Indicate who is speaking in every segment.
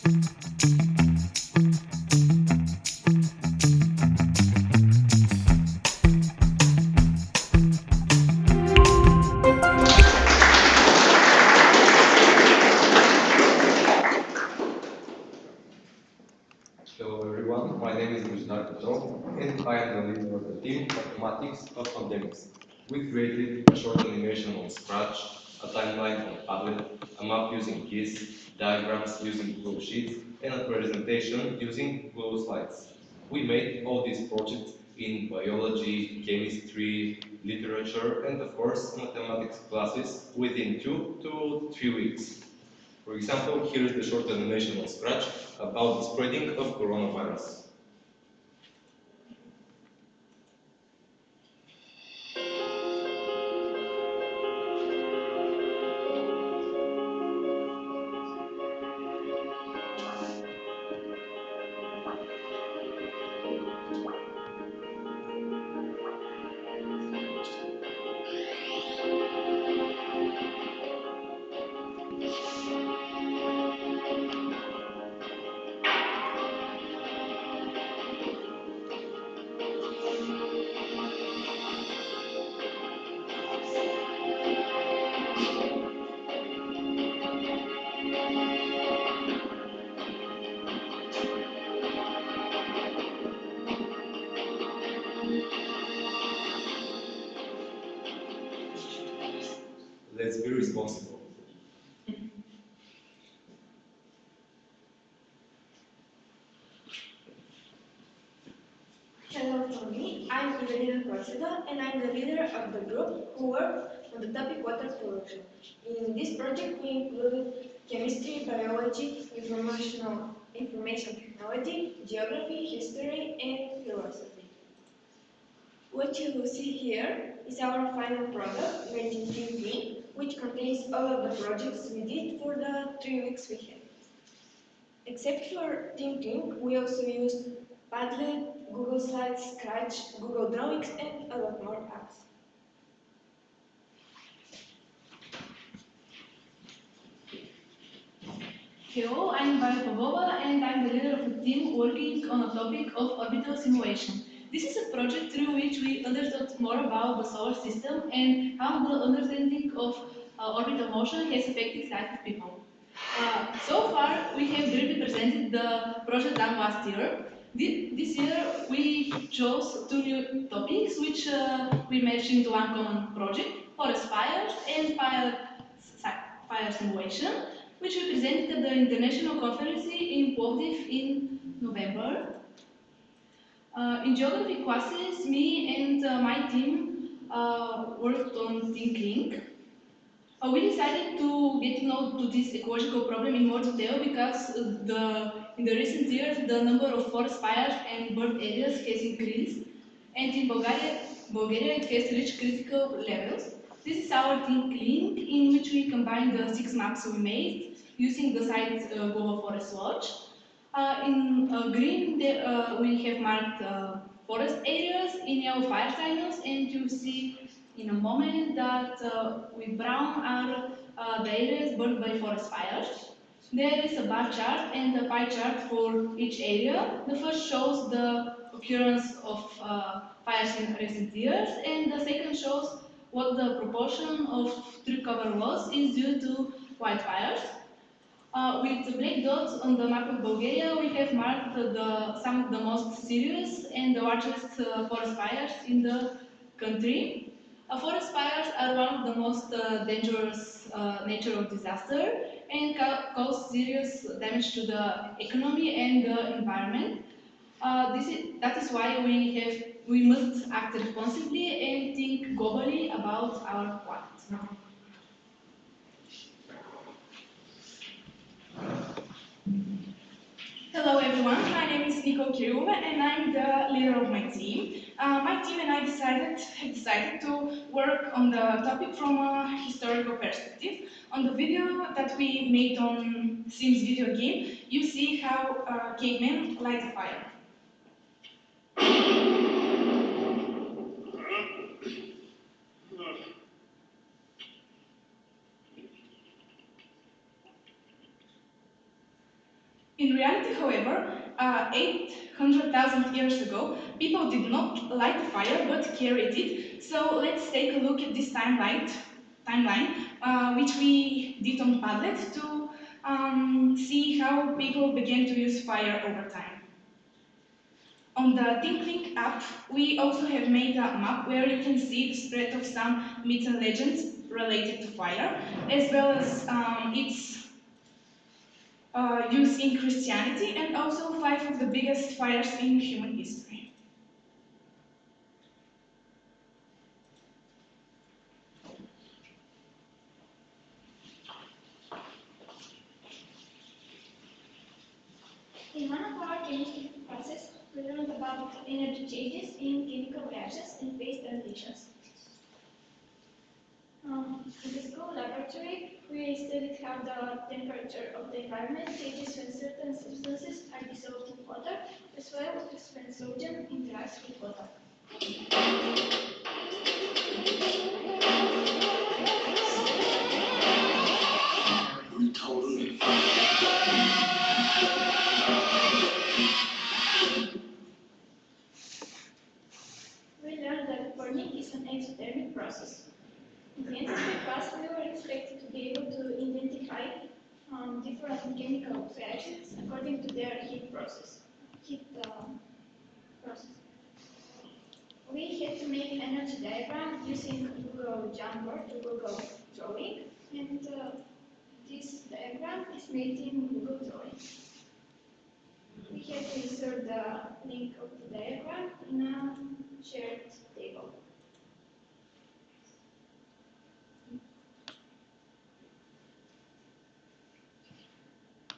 Speaker 1: Hello everyone, my name is and I am the leader of the team Mathematics of Pandemics. We created a short animation on Scratch, a timeline on Padlet, a map using keys, diagrams using Google Sheets, and a presentation using Google Slides. We made all these projects in biology, chemistry, literature, and of course mathematics classes within 2 to 3 weeks. For example, here is the short animation on Scratch about the spreading of coronavirus. Let's be responsible.
Speaker 2: Hello from me, I'm Evelina Proceda and I'm the leader of the group who worked on the topic water pollution. In this project we included chemistry, biology, information technology, geography, history and philosophy. What you will see here is our final product made in Team Green, which contains all of the projects we did for the 3 weeks we had. Except for thinking, we also used Padlet, Google Slides, Scratch, Google Drawings, and a lot more apps.
Speaker 3: Hello, I'm Violet Pavlova and I'm the leader of a team working on a topic of orbital simulation. This is a project through which we understood more about the solar system and how the understanding of orbital motion has affected life of people. So far, we have briefly presented the project done last year. This year, we chose 2 new topics which we merged into one common project, forest fires and fire simulation, which we presented at the International Conference in Plovdiv in November. In geography classes, me and my team worked on thinking. We decided to get to know to this ecological problem in more detail because in the recent years the number of forest fires and burnt areas has increased, and in Bulgaria it has reached critical levels. This is our Think link in which we combine the 6 maps we made using the site Global Forest Watch. In green, we have marked forest areas, in yellow fire signals, and you see in a moment that with brown are the areas burned by forest fires. There is a bar chart and a pie chart for each area. The first shows the occurrence of fires in recent years, and the second shows what the proportion of tree cover loss is due to wildfires. With the black dots on the map of Bulgaria, we have marked some of the most serious and the largest forest fires in the country. Forest fires are one of the most dangerous natural disaster and cause serious damage to the economy and the environment. That is why we must act responsibly and think globally about our planet.
Speaker 2: Hello everyone, my name is Nico Kirova and I'm the leader of my team. My team and I have decided to work on the topic from a historical perspective. On the video that we made on Sims video game, you see how cavemen light a fire.
Speaker 3: In reality, however, 800,000 years ago, people did not light a fire but carried it. So let's take a look at this timeline, which we did on Padlet to see how people began to use fire over time. On the ThinkLink app, we also have made a map where you can see the spread of some myths and legends related to fire, as well as its use in Christianity, and also 5 of the biggest fires in human history.
Speaker 2: In one of our chemistry classes, we learned about energy changes in chemical reactions and phase transitions. In the school laboratory, we studied how the temperature of the environment changes when certain substances are dissolved in water, as well as when sodium interacts with water. We learned that burning is an exothermic process. In the end of the class, we were expected to be able to identify different chemical reactions according to their heat process. We had to make energy diagram using Google Jamboard to Google Drawing, and this diagram is made in Google Drawing. We had to insert the link of the diagram in a shared table.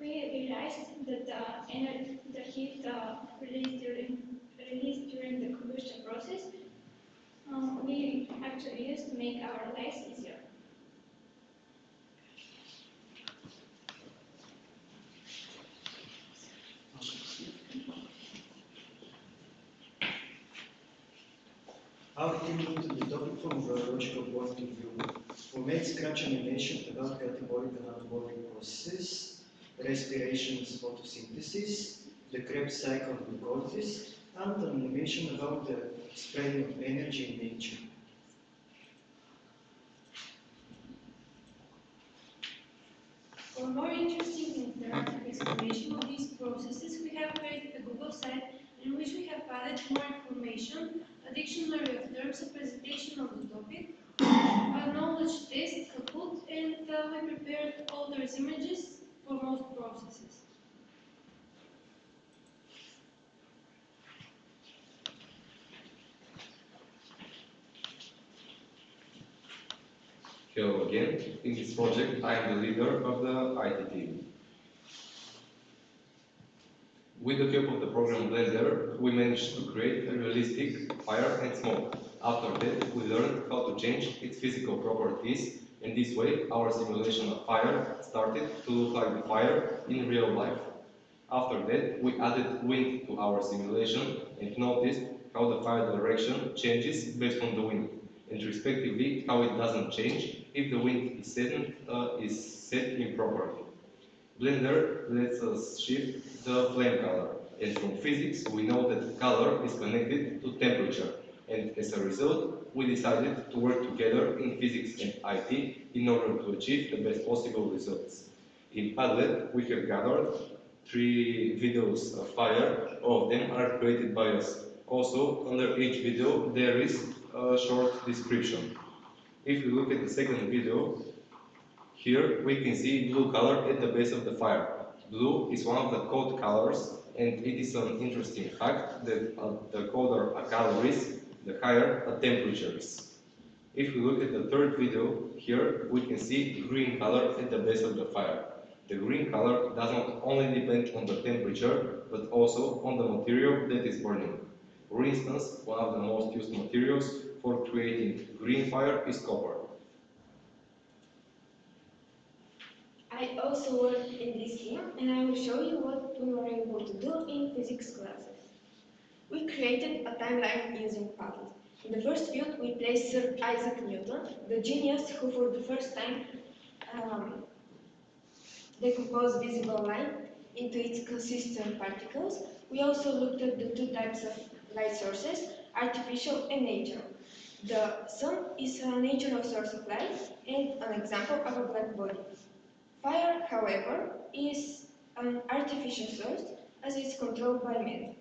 Speaker 2: We realized that the heat released during the combustion process we actually use to make our lives easier.
Speaker 4: Our team looked at the topic from a biological point of view. We made scratch animation about catabolic and anabolic processes, respiration and photosynthesis, the Krebs cycle of glucosis, and an animation about the spreading of energy in nature.
Speaker 2: For more interesting and interactive explanation of these processes, we have created a Google site in which we have added more information, a dictionary of terms, a presentation of the topic, a knowledge test, a book, and we prepared all those images for most processes.
Speaker 1: Hello again. In this project, I am the leader of the IT team. With the help of the program Blender, we managed to create a realistic fire and smoke. After that, we learned how to change its physical properties, and this way, our simulation of fire started to look like the fire in real life. After that, we added wind to our simulation and noticed how the fire direction changes based on the wind, and respectively how it doesn't change if the wind is set improperly. Blender lets us shift the flame color, and from physics we know that color is connected to temperature, and as a result we decided to work together in physics and IT in order to achieve the best possible results. In Padlet we have gathered 3 videos of fire. All of them are created by us. Also, under each video there is a short description. If you look at the second video, here we can see blue color at the base of the fire. Blue is one of the code colors, and it is an interesting fact that the colder a color is, the higher a temperature is. If we look at the third video, here we can see green color at the base of the fire. The green color does not only depend on the temperature, but also on the material that is burning. For instance, one of the most used materials for creating green fire is copper.
Speaker 2: I also work in this team, and I will show you what we were able to do in physics classes. We created a timeline using Padlet. In the first field, we placed Sir Isaac Newton, the genius who for the first time decomposed visible light. into its consistent particles, we also looked at the two types of light sources, artificial and natural. The sun is a natural source of light and an example of a black body. Fire, however, is an artificial source as it's controlled by man.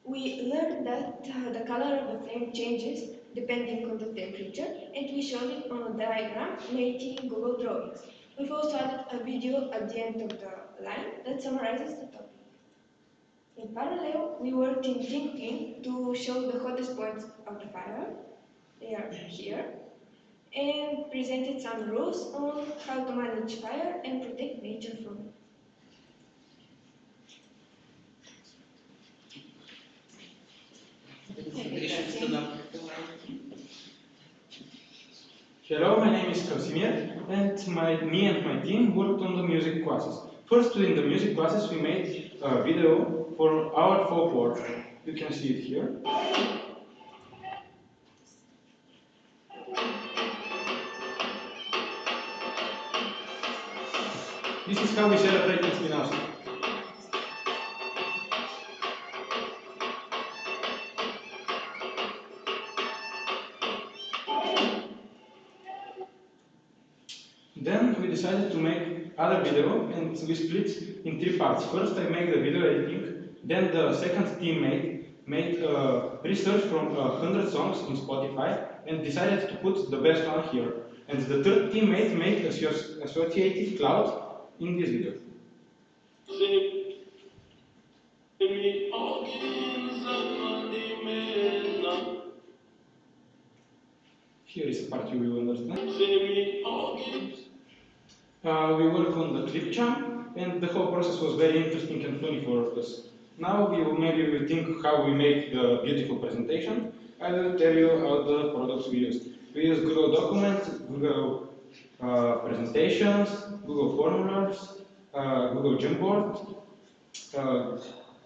Speaker 2: We learned that the color of the flame changes depending on the temperature, and we showed it on a diagram made in Google Drawings. We've also added a video at the end of the line that summarizes the topic. In parallel, we worked in thinking to show the hottest points of the fire. They are here, and presented some rules on how to manage fire and protect nature from it.
Speaker 5: Hello, my name is Krasimir, and me and my team worked on the music classes. First, in the music classes, we made a video for our folklore. You can see it here. This is how we celebrate Spinoza. Then we decided to make other video, and we split in three parts. First, I made the video editing. Then the second team made research from 100 songs in Spotify and decided to put the best one here. And the third teammate made associative cloud in this video. Here is a part you will understand. We work on the clip jump, and the whole process was very interesting and funny for us. Now maybe we will think how we make the beautiful presentation. I will tell you all the products we used. We used Google Documents, Google Presentations, Google Formulas, Google Jamboard,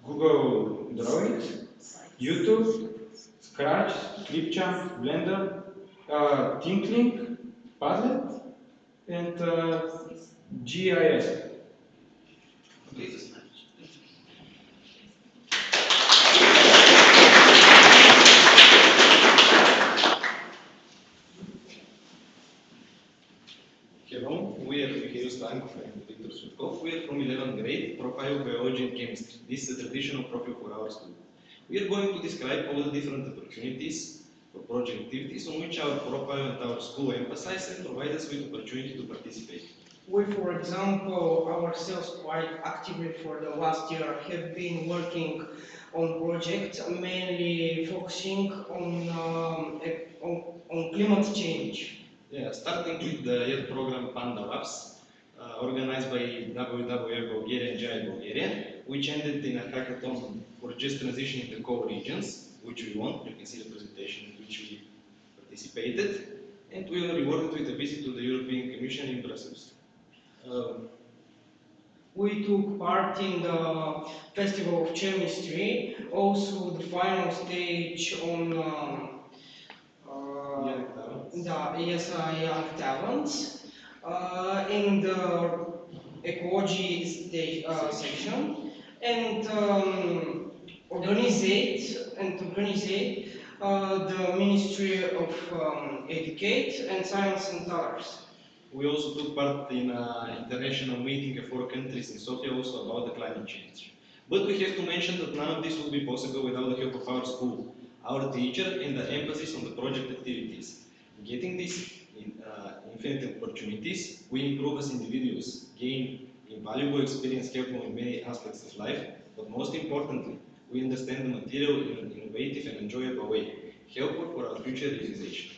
Speaker 5: Google Drawings, YouTube, Scratch, Clipchamp, Blender, ThinkLink, Padlet, and GIS.
Speaker 1: Hello, we are Mikhail Stankov and Viktor Sutkov. We are from 11th grade, profile biology and chemistry. This is a traditional profile for our school. We are going to describe all the different opportunities for project activities on which our profile and our school emphasize and provide us with opportunity to participate.
Speaker 6: We, for example, ourselves quite actively for the last year have been working on projects mainly focusing on climate change.
Speaker 1: Yeah, starting with the YET program Panda Labs, organized by WWF Bulgaria and GI Bulgaria, which ended in a hackathon for just transitioning the core regions, which we won. You can see the presentation in which we participated, and we were rewarded with a visit to the European Commission in Brussels.
Speaker 6: We took part in the Festival of Chemistry, also the final stage on the ESI Young Talents, in the ecology section, and organize the Ministry of Educate and Science and others.
Speaker 1: We also took part in an international meeting of 4 countries in Sofia also about the climate change. But we have to mention that none of this would be possible without the help of our school, our teacher, and the emphasis on the project activities. Getting these infinite opportunities, we improve as individuals, gain invaluable experience helpful in many aspects of life, but most importantly, we understand the material in an innovative and enjoyable way, helpful for our future realization.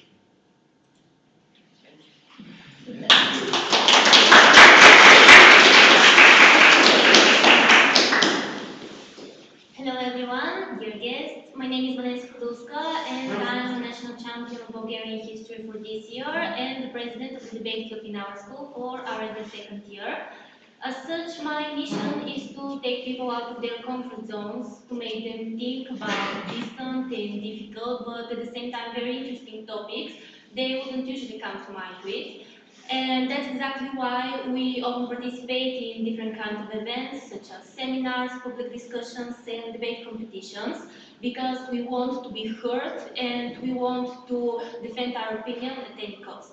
Speaker 7: Hello everyone, dear guests. My name is Vanessa Kuduska and I'm the national champion of Bulgarian history for this year and the president of the debate club in our school for our second year. As such, my mission is to take people out of their comfort zones, to make them think about distant and difficult, but at the same time very interesting topics they wouldn't usually come to mind with. And that's exactly why we often participate in different kinds of events, such as seminars, public discussions, and debate competitions, because we want to be heard and we want to defend our opinion at any cost.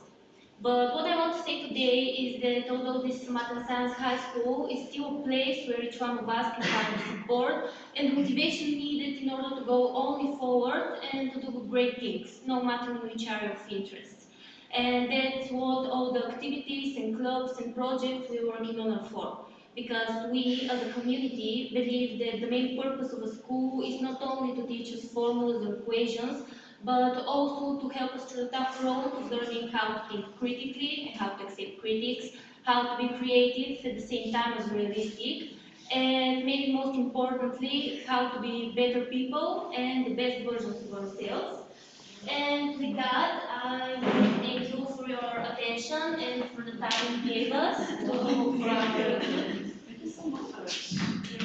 Speaker 7: But what I want to say today is that although this is Math and Science High School, it's still a place where each one of us can find the support and motivation needed in order to go only forward and to do great things, no matter in which area of interest. And that's what all the activities and clubs and projects we're working on are for. Because we as a community believe that the main purpose of a school is not only to teach us formulas or equations, but also to help us through the tough road of learning how to think critically and how to accept critics, how to be creative at the same time as realistic, and maybe most importantly, how to be better people and the best versions of ourselves. And with that, I want to thank you for your attention and for the time you gave us to for our
Speaker 3: Thank you so much.